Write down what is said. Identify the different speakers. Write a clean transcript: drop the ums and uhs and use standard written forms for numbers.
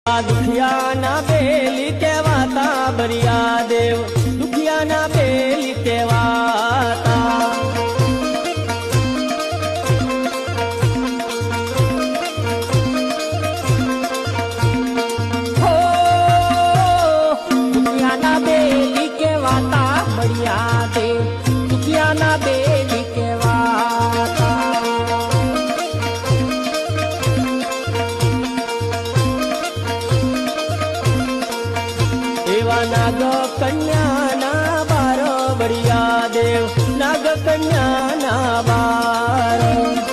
Speaker 1: દુખિયા ના બેલી કહેવાતા બરિયા દેવ, દુખિયા ના બેલી કહેવાતા. હો દુખિયા ના બેલી કહેવાતા બરિયા દેવ, દુખિયા ના બેલી કહેવાતા. નાગ કન્યા ના બાર બરિયા દેવ, નાગ કન્યા ના બાર.